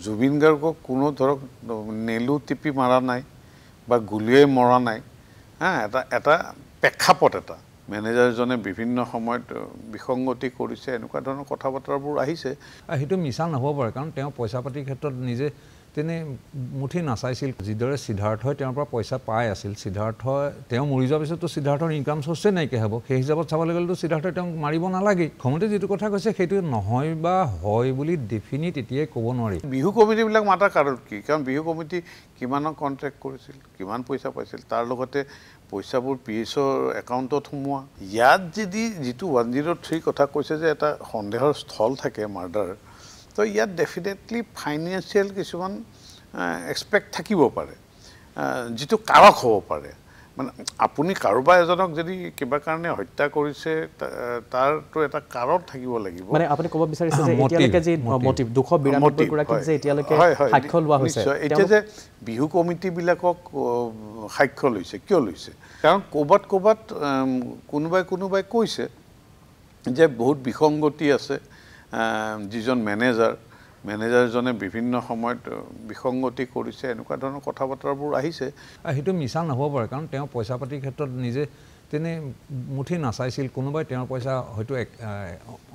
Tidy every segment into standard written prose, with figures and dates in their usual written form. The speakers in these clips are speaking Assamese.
জুবিন গাৰ্গক কোনো ধৰক নেলু টিপি মাৰা নাই বা গুলিয়াই মৰা নাই এটা প্ৰেক্ষাপট এটা মেনেজাৰজনে বিভিন্ন সময়ত বিসংগতি কৰিছে এনেকুৱা ধৰণৰ কথা বতৰাবোৰ আহিছে সেইটো মিছা নহ'ব পাৰে কাৰণ তেওঁ পইচা পাতিৰ ক্ষেত্ৰত নিজে তেনে মুঠি নাচাইছিল যিদৰে সিদ্ধাৰ্থই তেওঁৰ পৰা পইচা পাই আছিল সিদ্ধাৰ্থই তেওঁ মৰি যোৱাৰ পিছততো সিদ্ধাৰ্থৰ ইনকাম সোৰ্চে নাইকিয়া হ'ব সেই হিচাপত চাবলৈ গ'লেতো সিদ্ধাৰ্থই তেওঁক মাৰিব নালাগে খমতে যিটো কথা কৈছে সেইটো নহয় বা হয় বুলি ডেফিনিট এতিয়াই ক'ব নোৱাৰি বিহু কমিটিবিলাক মাতাৰ কাৰণ কি কাৰণ বিহু কমিটি কিমানৰ কণ্ট্ৰেক্ট কৰিছিল কিমান পইচা পাইছিল তাৰ লগতে পইচাবোৰ পিএছৰ একাউণ্টত সোমোৱা ইয়াত যদি যিটো 103 কথা কৈছে যে এটা সন্দেহৰ স্থল থাকে মাৰ্ডাৰ তো ইয়াত ডেফিনেটলি ফাইনেন্সিয়েল কিছুমান এক্সপেক্ট থাকিব পাৰে যিটো কাৰক হ'ব পাৰে মানে আপুনি কাৰোবাৰ এজনক যদি কিবা কাৰণে হত্যা কৰিছে তাৰটো এটা কাৰণ থাকিব লাগিব মানে আপুনি ক'ব বিচাৰিছে যে এতিয়ালৈকে যে মোটিভ 292 গৰাকীক যে এতিয়ালৈকে সাক্ষ্য লোৱা হৈছে এতিয়া যে বিহু কমিটিবিলাকক সাক্ষ্য লৈছে কিয় লৈছে কাৰণ ক'বাত কোনোবাই কৈছে যে বহুত বিসংগতি আছে যিজন মেনেজাৰজনে বিভিন্ন সময়ত বিসংগতি কৰিছে এনেকুৱা ধৰণৰ কথা বতৰাবোৰ আহিছে সেইটো মিছা নহ'ব পাৰে কাৰণ তেওঁ পইচা পাতিৰ ক্ষেত্ৰত নিজে তেনে মুঠি নাচাইছিল কোনোবাই তেওঁৰ পইচা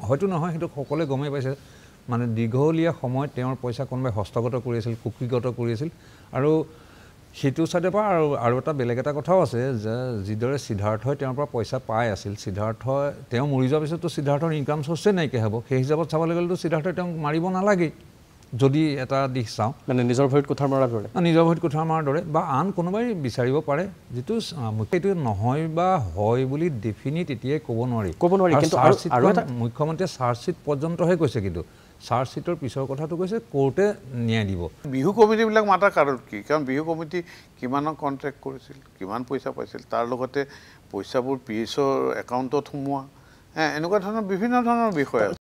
হয়তো নহয় সেইটো সকলোৱে গমেই পাইছে মানে দীঘলীয়া সময়ত তেওঁৰ পইচা কোনোবাই হস্তগত কৰি আছিল কুক্ষিগত কৰি আছিল আৰু সেইটো চাইডৰ পৰা আৰু এটা বেলেগ এটা কথাও আছে যে যিদৰে সিদ্ধাৰ্থই তেওঁৰ পৰা পইচা পাই আছিল সিদ্ধাৰ্থই তেওঁ মৰি যোৱাৰ পিছততো সিদ্ধাৰ্থৰ ইনকাম সোৰ্চে নাইকিয়া হ'ব সেই হিচাপত চাবলৈ গ'লেতো সিদ্ধাৰ্থই তেওঁক মাৰিব নালাগে যদি এটা দিশ চাওঁ মানে নিজৰ ভৰিত কুঠাৰ মৰাৰ দৰে বা আন কোনোবাই বিচাৰিব পাৰে যিটো সেইটো নহয় বা হয় বুলি ডেফিনিট এতিয়াই ক'ব নোৱাৰি কিন্তু মুখ্যমন্ত্ৰীয়ে চাৰ্জশ্বিট পৰ্যন্তহে কৈছে কিন্তু চাৰ্জশ্বিটৰ পিছৰ কথাটো কৈছে কোৰ্টে ন্যায় দিব বিহু কমিটিবিলাক মাতাৰ কাৰণ কি কাৰণ বিহু কমিটি কিমানৰ কণ্ট্ৰেক্ট কৰিছিল কিমান পইচা পাইছিল তাৰ লগতে পইচাবোৰ পিএছৰ একাউণ্টত সোমোৱা এনেকুৱা ধৰণৰ বিভিন্ন ধৰণৰ বিষয়